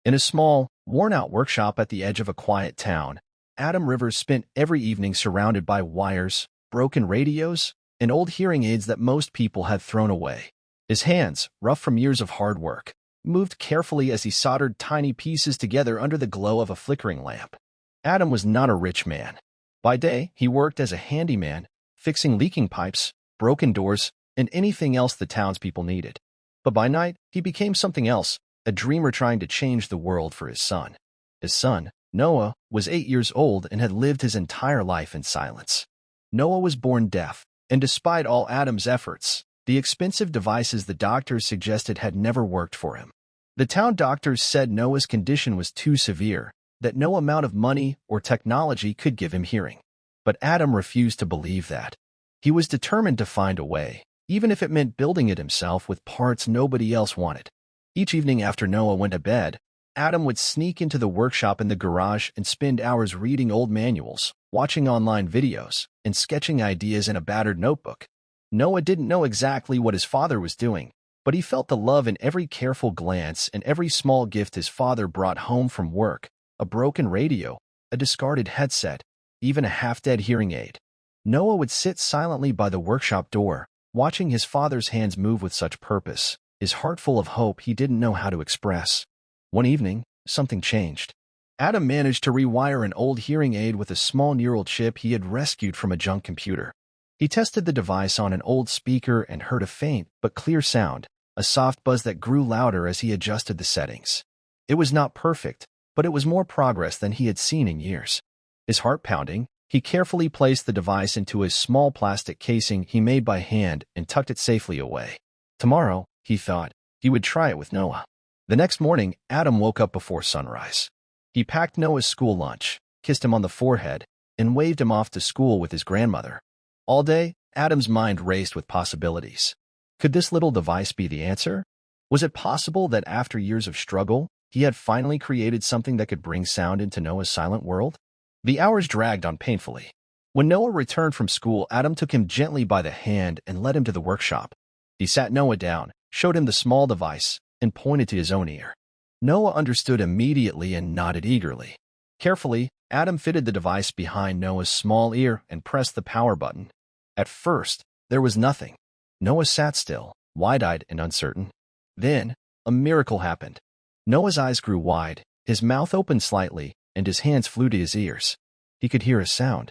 In a small, worn-out workshop at the edge of a quiet town, Adam Rivers spent every evening surrounded by wires, broken radios, and old hearing aids that most people had thrown away. His hands, rough from years of hard work, moved carefully as he soldered tiny pieces together under the glow of a flickering lamp. Adam was not a rich man. By day, he worked as a handyman, fixing leaking pipes, broken doors, and anything else the townspeople needed. But by night, he became something else, a dreamer trying to change the world for his son. His son, Noah, was 8 years old and had lived his entire life in silence. Noah was born deaf, and despite all Adam's efforts, the expensive devices the doctors suggested had never worked for him. The town doctors said Noah's condition was too severe, that no amount of money or technology could give him hearing. But Adam refused to believe that. He was determined to find a way, even if it meant building it himself with parts nobody else wanted. Each evening after Noah went to bed, Adam would sneak into the workshop in the garage and spend hours reading old manuals, watching online videos, and sketching ideas in a battered notebook. Noah didn't know exactly what his father was doing, but he felt the love in every careful glance and every small gift his father brought home from work: a broken radio, a discarded headset, even a half-dead hearing aid. Noah would sit silently by the workshop door, watching his father's hands move with such purpose, his heart full of hope he didn't know how to express. One evening, something changed. Adam managed to rewire an old hearing aid with a small neural chip he had rescued from a junk computer. He tested the device on an old speaker and heard a faint but clear sound, a soft buzz that grew louder as he adjusted the settings. It was not perfect, but it was more progress than he had seen in years. His heart pounding, he carefully placed the device into a small plastic casing he made by hand and tucked it safely away. Tomorrow, he thought, he would try it with Noah. The next morning, Adam woke up before sunrise. He packed Noah's school lunch, kissed him on the forehead, and waved him off to school with his grandmother. All day, Adam's mind raced with possibilities. Could this little device be the answer? Was it possible that after years of struggle, he had finally created something that could bring sound into Noah's silent world? The hours dragged on painfully. When Noah returned from school, Adam took him gently by the hand and led him to the workshop. He sat Noah down, showed him the small device, and pointed to his own ear. Noah understood immediately and nodded eagerly. Carefully, Adam fitted the device behind Noah's small ear and pressed the power button. At first, there was nothing. Noah sat still, wide-eyed and uncertain. Then, a miracle happened. Noah's eyes grew wide, his mouth opened slightly, and his hands flew to his ears. He could hear a sound.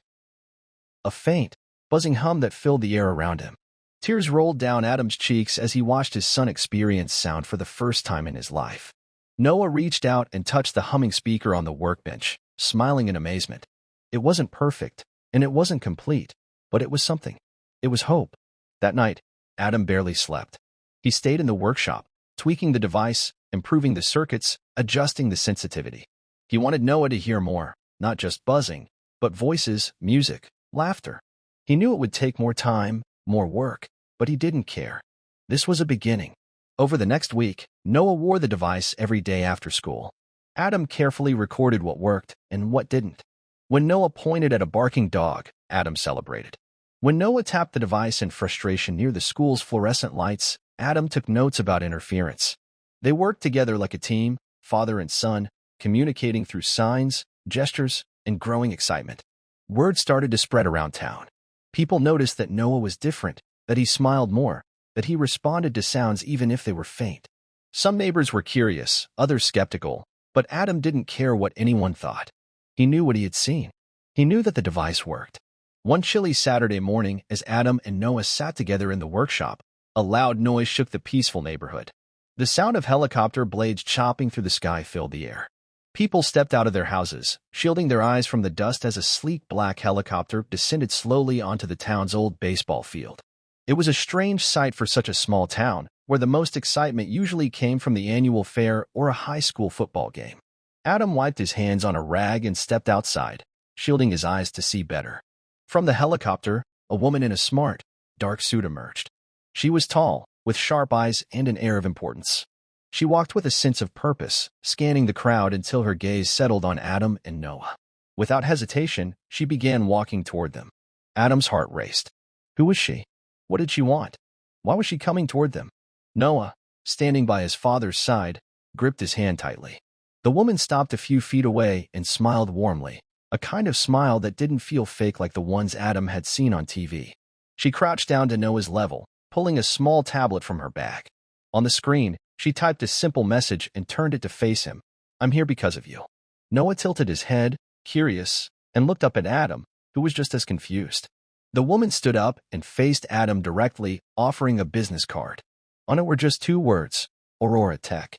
A faint, buzzing hum that filled the air around him. Tears rolled down Adam's cheeks as he watched his son experience sound for the first time in his life. Noah reached out and touched the humming speaker on the workbench, smiling in amazement. It wasn't perfect, and it wasn't complete, but it was something. It was hope. That night, Adam barely slept. He stayed in the workshop, tweaking the device, improving the circuits, adjusting the sensitivity. He wanted Noah to hear more, not just buzzing, but voices, music, laughter. He knew it would take more time, more work, but he didn't care. This was a beginning. Over the next week, Noah wore the device every day after school. Adam carefully recorded what worked and what didn't. When Noah pointed at a barking dog, Adam celebrated. When Noah tapped the device in frustration near the school's fluorescent lights, Adam took notes about interference. They worked together like a team, father and son, communicating through signs, gestures, and growing excitement. Word started to spread around town. People noticed that Noah was different, that he smiled more, that he responded to sounds even if they were faint. Some neighbors were curious, others skeptical, but Adam didn't care what anyone thought. He knew what he had seen. He knew that the device worked. One chilly Saturday morning, as Adam and Noah sat together in the workshop, a loud noise shook the peaceful neighborhood. The sound of helicopter blades chopping through the sky filled the air. People stepped out of their houses, shielding their eyes from the dust as a sleek black helicopter descended slowly onto the town's old baseball field. It was a strange sight for such a small town, where the most excitement usually came from the annual fair or a high school football game. Adam wiped his hands on a rag and stepped outside, shielding his eyes to see better. From the helicopter, a woman in a smart, dark suit emerged. She was tall, with sharp eyes and an air of importance. She walked with a sense of purpose, scanning the crowd until her gaze settled on Adam and Noah. Without hesitation, she began walking toward them. Adam's heart raced. Who was she? What did she want? Why was she coming toward them? Noah, standing by his father's side, gripped his hand tightly. The woman stopped a few feet away and smiled warmly, a kind of smile that didn't feel fake like the ones Adam had seen on TV. She crouched down to Noah's level, pulling a small tablet from her bag. On the screen, she typed a simple message and turned it to face him. "I'm here because of you." Noah tilted his head, curious, and looked up at Adam, who was just as confused. The woman stood up and faced Adam directly, offering a business card. On it were just 2 words, Aurora Tech.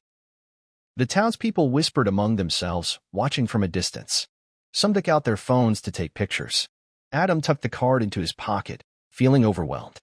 The townspeople whispered among themselves, watching from a distance. Some took out their phones to take pictures. Adam tucked the card into his pocket, feeling overwhelmed.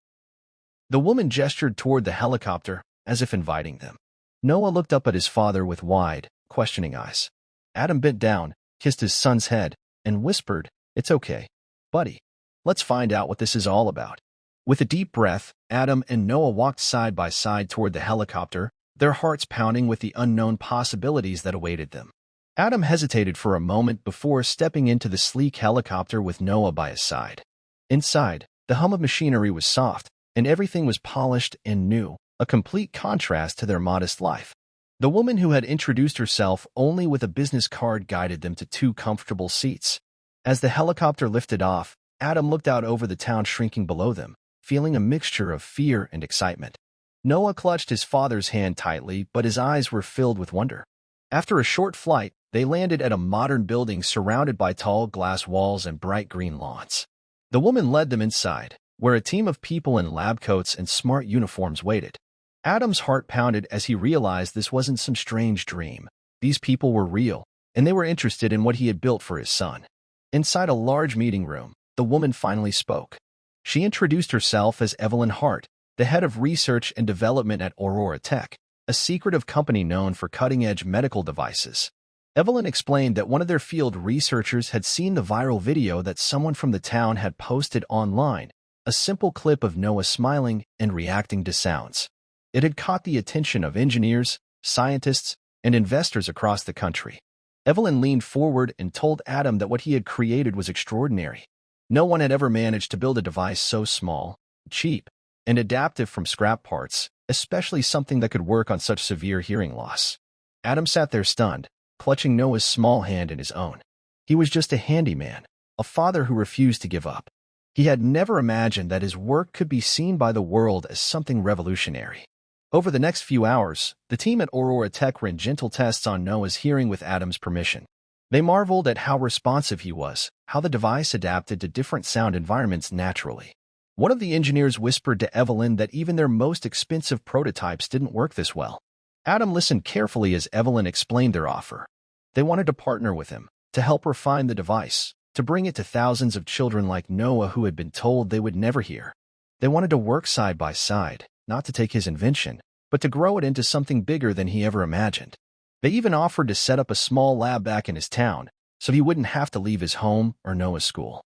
The woman gestured toward the helicopter, as if inviting them. Noah looked up at his father with wide, questioning eyes. Adam bent down, kissed his son's head, and whispered, "It's okay, buddy. Let's find out what this is all about." With a deep breath, Adam and Noah walked side by side toward the helicopter, their hearts pounding with the unknown possibilities that awaited them. Adam hesitated for a moment before stepping into the sleek helicopter with Noah by his side. Inside, the hum of machinery was soft, and everything was polished and new, a complete contrast to their modest life. The woman who had introduced herself only with a business card guided them to 2 comfortable seats. As the helicopter lifted off, Adam looked out over the town shrinking below them, feeling a mixture of fear and excitement. Noah clutched his father's hand tightly, but his eyes were filled with wonder. After a short flight, they landed at a modern building surrounded by tall glass walls and bright green lawns. The woman led them inside, where a team of people in lab coats and smart uniforms waited. Adam's heart pounded as he realized this wasn't some strange dream. These people were real, and they were interested in what he had built for his son. Inside a large meeting room, the woman finally spoke. She introduced herself as Evelyn Hart, the head of research and development at Aurora Tech, a secretive company known for cutting-edge medical devices. Evelyn explained that one of their field researchers had seen the viral video that someone from the town had posted online, a simple clip of Noah smiling and reacting to sounds. It had caught the attention of engineers, scientists, and investors across the country. Evelyn leaned forward and told Adam that what he had created was extraordinary. No one had ever managed to build a device so small, cheap, and adaptive from scrap parts, especially something that could work on such severe hearing loss. Adam sat there stunned, clutching Noah's small hand in his own. He was just a handyman, a father who refused to give up. He had never imagined that his work could be seen by the world as something revolutionary. Over the next few hours, the team at Aurora Tech ran gentle tests on Noah's hearing with Adam's permission. They marveled at how responsive he was, how the device adapted to different sound environments naturally. One of the engineers whispered to Evelyn that even their most expensive prototypes didn't work this well. Adam listened carefully as Evelyn explained their offer. They wanted to partner with him, to help refine the device, to bring it to thousands of children like Noah who had been told they would never hear. They wanted to work side by side, not to take his invention, but to grow it into something bigger than he ever imagined. They even offered to set up a small lab back in his town, so he wouldn't have to leave his home or Noah's school.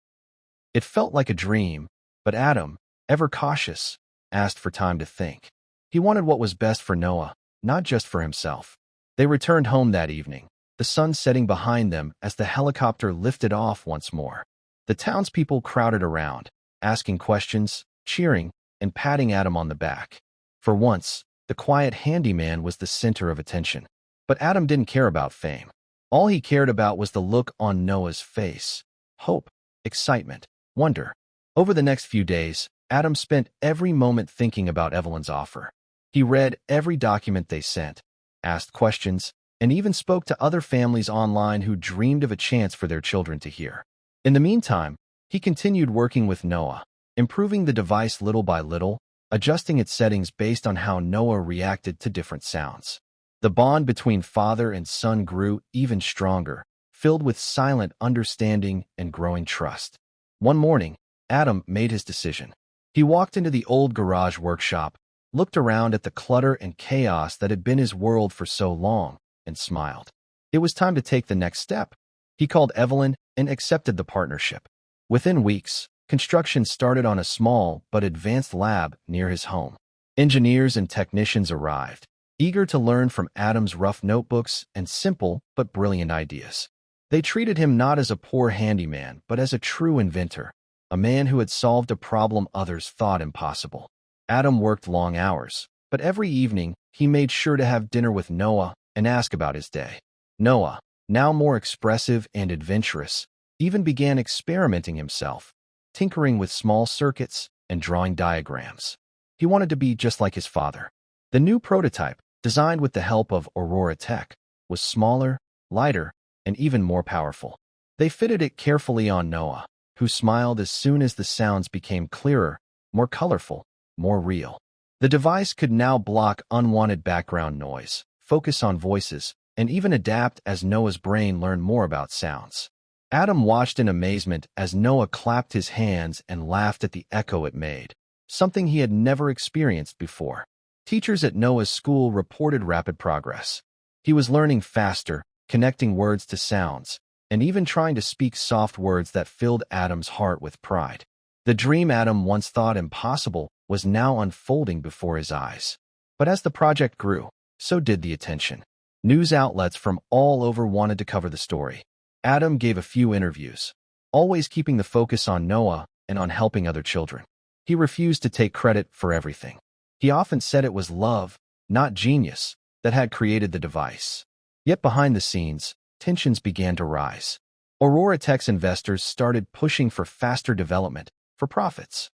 It felt like a dream, but Adam, ever cautious, asked for time to think. He wanted what was best for Noah, not just for himself. They returned home that evening, the sun setting behind them as the helicopter lifted off once more. The townspeople crowded around, asking questions, cheering, and patting Adam on the back. For once, the quiet handyman was the center of attention. But Adam didn't care about fame. All he cared about was the look on Noah's face. Hope, excitement, wonder. Over the next few days, Adam spent every moment thinking about Evelyn's offer. He read every document they sent, asked questions, and even spoke to other families online who dreamed of a chance for their children to hear. In the meantime, he continued working with Noah, improving the device little by little, adjusting its settings based on how Noah reacted to different sounds. The bond between father and son grew even stronger, filled with silent understanding and growing trust. One morning, Adam made his decision. He walked into the old garage workshop, looked around at the clutter and chaos that had been his world for so long, and smiled. It was time to take the next step. He called Evelyn and accepted the partnership. Within weeks, construction started on a small but advanced lab near his home. Engineers and technicians arrived, eager to learn from Adam's rough notebooks and simple but brilliant ideas. They treated him not as a poor handyman, but as a true inventor, a man who had solved a problem others thought impossible. Adam worked long hours, but every evening he made sure to have dinner with Noah and ask about his day. Noah, now more expressive and adventurous, even began experimenting himself, tinkering with small circuits and drawing diagrams. He wanted to be just like his father. The new prototype, designed with the help of Aurora Tech, was smaller, lighter, and even more powerful. They fitted it carefully on Noah, who smiled as soon as the sounds became clearer, more colorful, more real. The device could now block unwanted background noise, focus on voices, and even adapt as Noah's brain learned more about sounds. Adam watched in amazement as Noah clapped his hands and laughed at the echo it made, something he had never experienced before. Teachers at Noah's school reported rapid progress. He was learning faster, connecting words to sounds, and even trying to speak soft words that filled Adam's heart with pride. The dream Adam once thought impossible was now unfolding before his eyes. But as the project grew, so did the attention. News outlets from all over wanted to cover the story. Adam gave a few interviews, always keeping the focus on Noah and on helping other children. He refused to take credit for everything. He often said it was love, not genius, that had created the device. Yet behind the scenes, tensions began to rise. Aurora Tech's investors started pushing for faster development, for profits.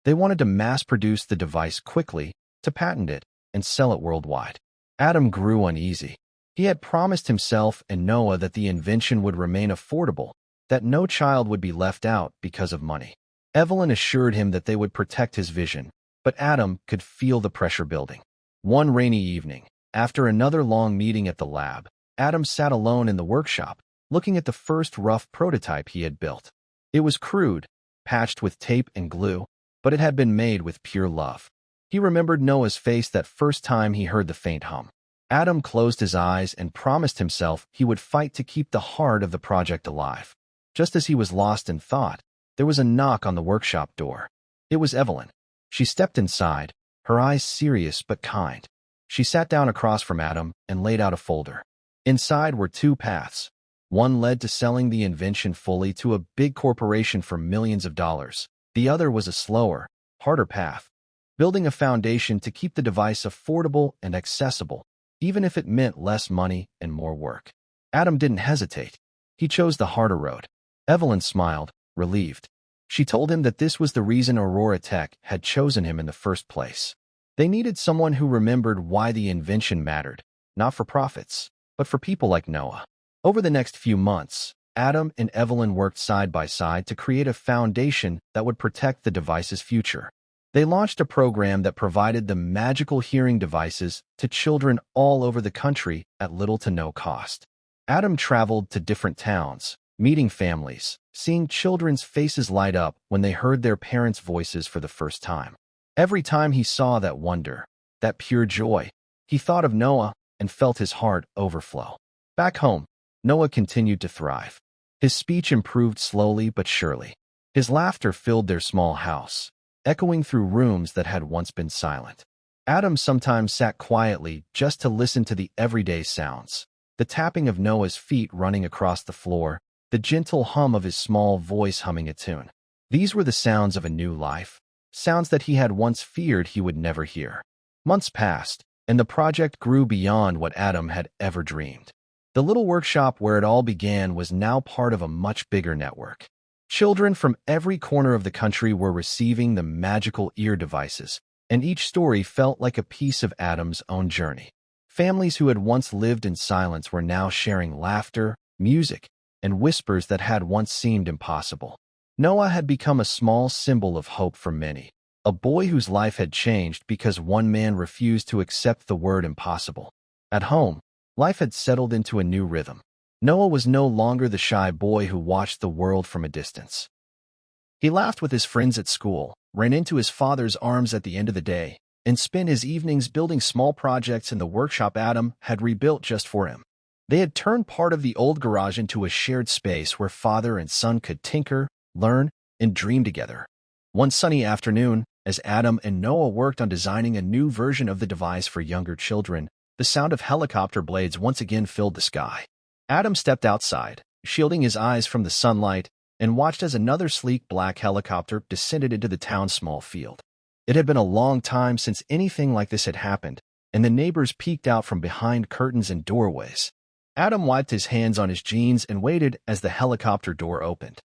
They wanted to mass-produce the device quickly, to patent it, and sell it worldwide. Adam grew uneasy. He had promised himself and Noah that the invention would remain affordable, that no child would be left out because of money. Evelyn assured him that they would protect his vision, but Adam could feel the pressure building. One rainy evening, after another long meeting at the lab, Adam sat alone in the workshop, looking at the first rough prototype he had built. It was crude, patched with tape and glue, but it had been made with pure love. He remembered Noah's face that first time he heard the faint hum. Adam closed his eyes and promised himself he would fight to keep the heart of the project alive. Just as he was lost in thought, there was a knock on the workshop door. It was Evelyn. She stepped inside, her eyes serious but kind. She sat down across from Adam and laid out a folder. Inside were two paths. One led to selling the invention fully to a big corporation for millions of dollars. The other was a slower, harder path, building a foundation to keep the device affordable and accessible, even if it meant less money and more work. Adam didn't hesitate. He chose the harder road. Evelyn smiled, relieved. She told him that this was the reason Aurora Tech had chosen him in the first place. They needed someone who remembered why the invention mattered, not for profits, but for people like Noah. Over the next few months, Adam and Evelyn worked side by side to create a foundation that would protect the device's future. They launched a program that provided the magical hearing devices to children all over the country at little to no cost. Adam traveled to different towns, meeting families, seeing children's faces light up when they heard their parents' voices for the first time. Every time he saw that wonder, that pure joy, he thought of Noah and felt his heart overflow. Back home, Noah continued to thrive. His speech improved slowly but surely. His laughter filled their small house, echoing through rooms that had once been silent. Adam sometimes sat quietly just to listen to the everyday sounds, the tapping of Noah's feet running across the floor, the gentle hum of his small voice humming a tune. These were the sounds of a new life, sounds that he had once feared he would never hear. Months passed, and the project grew beyond what Adam had ever dreamed. The little workshop where it all began was now part of a much bigger network. Children from every corner of the country were receiving the magical ear devices, and each story felt like a piece of Adam's own journey. Families who had once lived in silence were now sharing laughter, music, and whispers that had once seemed impossible. Noah had become a small symbol of hope for many, a boy whose life had changed because one man refused to accept the word impossible. At home, life had settled into a new rhythm. Noah was no longer the shy boy who watched the world from a distance. He laughed with his friends at school, ran into his father's arms at the end of the day, and spent his evenings building small projects in the workshop Adam had rebuilt just for him. They had turned part of the old garage into a shared space where father and son could tinker, learn, and dream together. One sunny afternoon, as Adam and Noah worked on designing a new version of the device for younger children, the sound of helicopter blades once again filled the sky. Adam stepped outside, shielding his eyes from the sunlight, and watched as another sleek black helicopter descended into the town's small field. It had been a long time since anything like this had happened, and the neighbors peeked out from behind curtains and doorways. Adam wiped his hands on his jeans and waited as the helicopter door opened.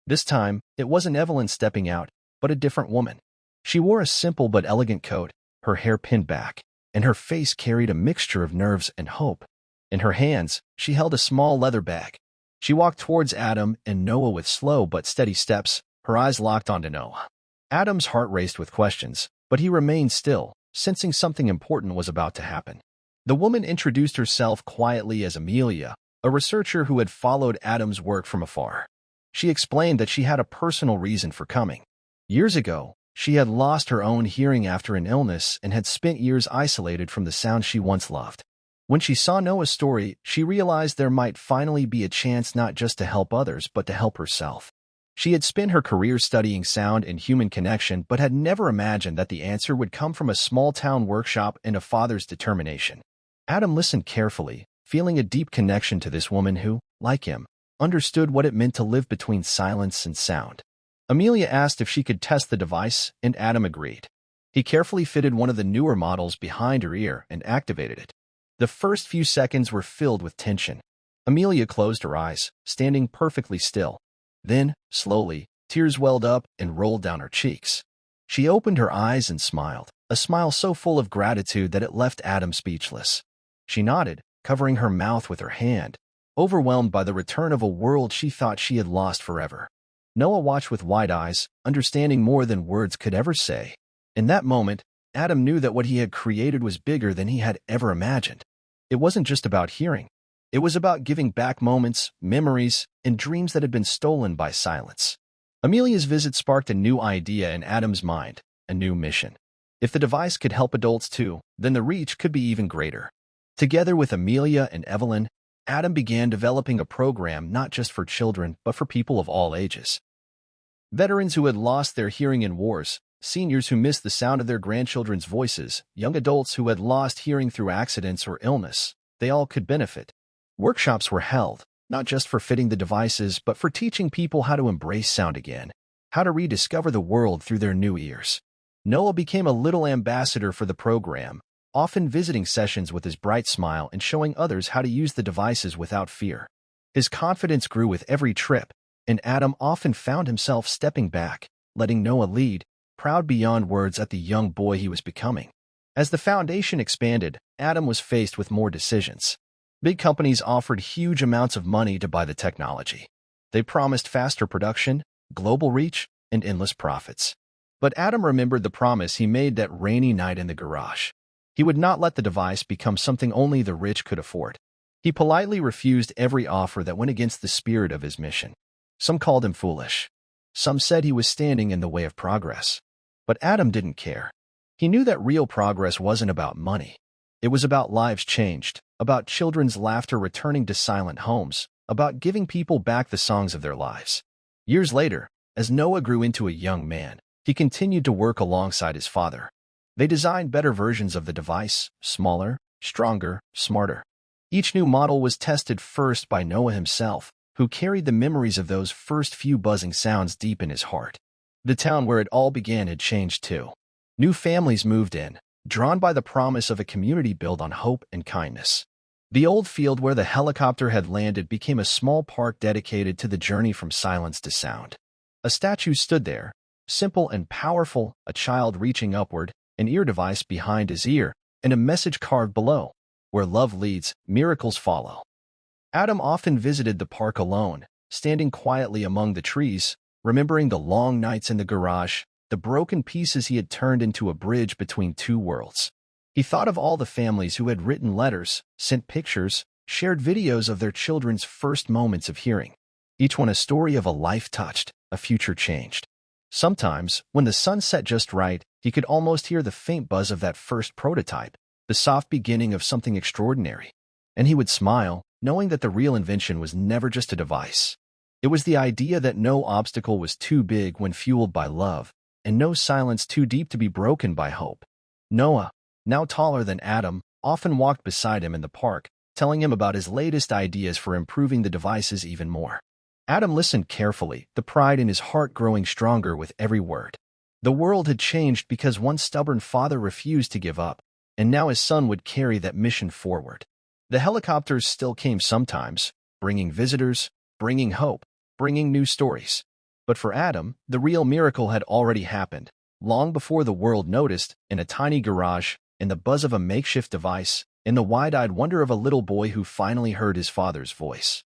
This time, it wasn't Evelyn stepping out, but a different woman. She wore a simple but elegant coat, her hair pinned back, and her face carried a mixture of nerves and hope. In her hands, she held a small leather bag. She walked towards Adam and Noah with slow but steady steps, her eyes locked onto Noah. Adam's heart raced with questions, but he remained still, sensing something important was about to happen. The woman introduced herself quietly as Amelia, a researcher who had followed Adam's work from afar. She explained that she had a personal reason for coming. Years ago, she had lost her own hearing after an illness and had spent years isolated from the sound she once loved. When she saw Noah's story, she realized there might finally be a chance not just to help others but to help herself. She had spent her career studying sound and human connection but had never imagined that the answer would come from a small-town workshop and a father's determination. Adam listened carefully, feeling a deep connection to this woman who, like him, understood what it meant to live between silence and sound. Amelia asked if she could test the device, and Adam agreed. He carefully fitted one of the newer models behind her ear and activated it. The first few seconds were filled with tension. Amelia closed her eyes, standing perfectly still. Then, slowly, tears welled up and rolled down her cheeks. She opened her eyes and smiled, a smile so full of gratitude that it left Adam speechless. She nodded, covering her mouth with her hand, overwhelmed by the return of a world she thought she had lost forever. Noah watched with wide eyes, understanding more than words could ever say. In that moment, Adam knew that what he had created was bigger than he had ever imagined. It wasn't just about hearing. It was about giving back moments, memories, and dreams that had been stolen by silence. Amelia's visit sparked a new idea in Adam's mind, a new mission. If the device could help adults too, then the reach could be even greater. Together with Amelia and Evelyn, Adam began developing a program not just for children but for people of all ages. Veterans who had lost their hearing in wars, seniors who missed the sound of their grandchildren's voices, young adults who had lost hearing through accidents or illness, they all could benefit. Workshops were held, not just for fitting the devices but for teaching people how to embrace sound again, how to rediscover the world through their new ears. Noah became a little ambassador for the program, often visiting sessions with his bright smile and showing others how to use the devices without fear. His confidence grew with every trip, and Adam often found himself stepping back, letting Noah lead, proud beyond words at the young boy he was becoming. As the foundation expanded, Adam was faced with more decisions. Big companies offered huge amounts of money to buy the technology. They promised faster production, global reach, and endless profits. But Adam remembered the promise he made that rainy night in the garage. He would not let the device become something only the rich could afford. He politely refused every offer that went against the spirit of his mission. Some called him foolish. Some said he was standing in the way of progress. But Adam didn't care. He knew that real progress wasn't about money. It was about lives changed, about children's laughter returning to silent homes, about giving people back the songs of their lives. Years later, as Noah grew into a young man, he continued to work alongside his father. They designed better versions of the device, smaller, stronger, smarter. Each new model was tested first by Noah himself, who carried the memories of those first few buzzing sounds deep in his heart. The town where it all began had changed too. New families moved in, drawn by the promise of a community built on hope and kindness. The old field where the helicopter had landed became a small park dedicated to the journey from silence to sound. A statue stood there, simple and powerful, a child reaching upward, an ear device behind his ear, and a message carved below, "Where love leads, miracles follow." Adam often visited the park alone, standing quietly among the trees, remembering the long nights in the garage, the broken pieces he had turned into a bridge between two worlds. He thought of all the families who had written letters, sent pictures, shared videos of their children's first moments of hearing. Each one a story of a life touched, a future changed. Sometimes, when the sun set just right, he could almost hear the faint buzz of that first prototype, the soft beginning of something extraordinary. And he would smile, knowing that the real invention was never just a device. It was the idea that no obstacle was too big when fueled by love, and no silence too deep to be broken by hope. Noah, now taller than Adam, often walked beside him in the park, telling him about his latest ideas for improving the devices even more. Adam listened carefully, the pride in his heart growing stronger with every word. The world had changed because one stubborn father refused to give up, and now his son would carry that mission forward. The helicopters still came sometimes, bringing visitors, bringing hope, bringing new stories. But for Adam, the real miracle had already happened, long before the world noticed, in a tiny garage, in the buzz of a makeshift device, in the wide-eyed wonder of a little boy who finally heard his father's voice.